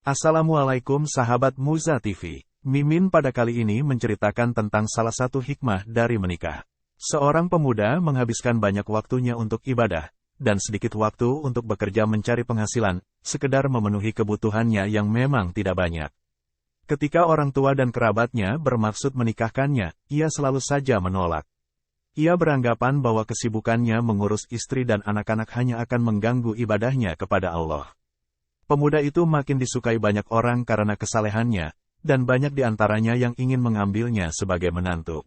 Assalamualaikum sahabat Muza TV. Mimin pada kali ini menceritakan tentang salah satu hikmah dari menikah. Seorang pemuda menghabiskan banyak waktunya untuk ibadah, dan sedikit waktu untuk bekerja mencari penghasilan, sekedar memenuhi kebutuhannya yang memang tidak banyak. Ketika orang tua dan kerabatnya bermaksud menikahkannya, ia selalu saja menolak. Ia beranggapan bahwa kesibukannya mengurus istri dan anak-anak hanya akan mengganggu ibadahnya kepada Allah. Pemuda itu makin disukai banyak orang karena kesalehannya, dan banyak di antaranya yang ingin mengambilnya sebagai menantu.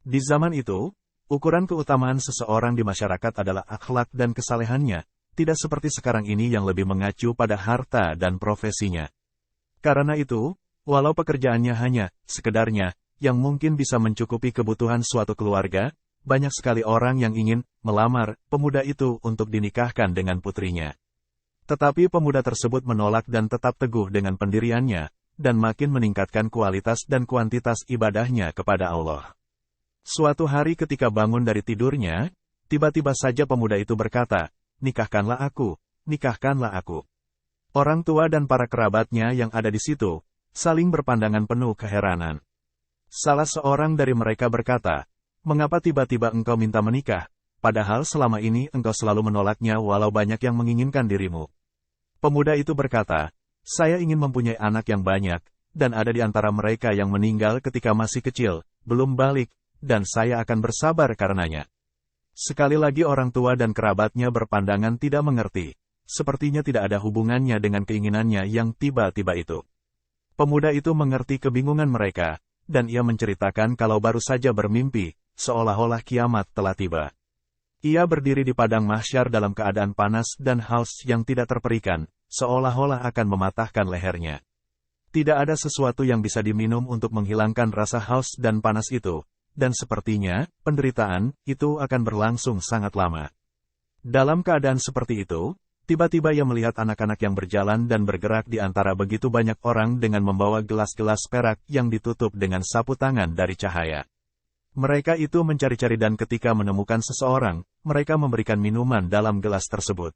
Di zaman itu, ukuran keutamaan seseorang di masyarakat adalah akhlak dan kesalehannya, tidak seperti sekarang ini yang lebih mengacu pada harta dan profesinya. Karena itu, walau pekerjaannya hanya, sekedarnya, yang mungkin bisa mencukupi kebutuhan suatu keluarga, banyak sekali orang yang ingin melamar pemuda itu untuk dinikahkan dengan putrinya. Tetapi pemuda tersebut menolak dan tetap teguh dengan pendiriannya, dan makin meningkatkan kualitas dan kuantitas ibadahnya kepada Allah. Suatu hari ketika bangun dari tidurnya, tiba-tiba saja pemuda itu berkata, "Nikahkanlah aku, nikahkanlah aku." Orang tua dan para kerabatnya yang ada di situ, saling berpandangan penuh keheranan. Salah seorang dari mereka berkata, "Mengapa tiba-tiba engkau minta menikah, padahal selama ini engkau selalu menolaknya walau banyak yang menginginkan dirimu?" Pemuda itu berkata, "Saya ingin mempunyai anak yang banyak, dan ada di antara mereka yang meninggal ketika masih kecil, belum balik, dan saya akan bersabar karenanya." Sekali lagi orang tua dan kerabatnya berpandangan tidak mengerti, sepertinya tidak ada hubungannya dengan keinginannya yang tiba-tiba itu. Pemuda itu mengerti kebingungan mereka, dan ia menceritakan kalau baru saja bermimpi, seolah-olah kiamat telah tiba. Ia berdiri di padang mahsyar dalam keadaan panas dan haus yang tidak terperikan, seolah-olah akan mematahkan lehernya. Tidak ada sesuatu yang bisa diminum untuk menghilangkan rasa haus dan panas itu, dan sepertinya, penderitaan itu akan berlangsung sangat lama. Dalam keadaan seperti itu, tiba-tiba ia melihat anak-anak yang berjalan dan bergerak di antara begitu banyak orang dengan membawa gelas-gelas perak yang ditutup dengan sapu tangan dari cahaya. Mereka itu mencari-cari dan ketika menemukan seseorang, mereka memberikan minuman dalam gelas tersebut.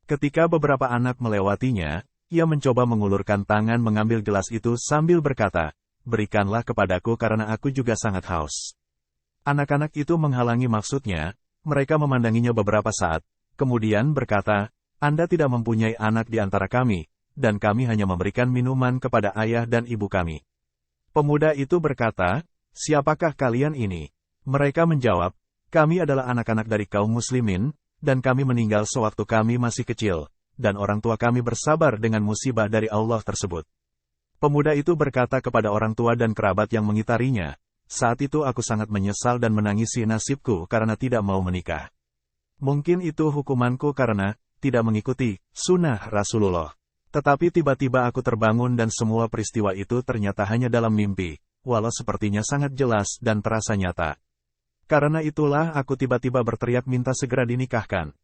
Ketika beberapa anak melewatinya, ia mencoba mengulurkan tangan mengambil gelas itu sambil berkata, "Berikanlah kepadaku karena aku juga sangat haus." Anak-anak itu menghalangi maksudnya, mereka memandanginya beberapa saat, kemudian berkata, "Anda tidak mempunyai anak di antara kami, dan kami hanya memberikan minuman kepada ayah dan ibu kami." Pemuda itu berkata, "Siapakah kalian ini?" Mereka menjawab, "Kami adalah anak-anak dari kaum muslimin, dan kami meninggal sewaktu kami masih kecil, dan orang tua kami bersabar dengan musibah dari Allah tersebut." Pemuda itu berkata kepada orang tua dan kerabat yang mengitarinya, "Saat itu aku sangat menyesal dan menangisi nasibku karena tidak mau menikah. Mungkin itu hukumanku karena tidak mengikuti sunnah Rasulullah. Tetapi tiba-tiba aku terbangun dan semua peristiwa itu ternyata hanya dalam mimpi, walau sepertinya sangat jelas dan terasa nyata. Karena itulah aku tiba-tiba berteriak minta segera dinikahkan."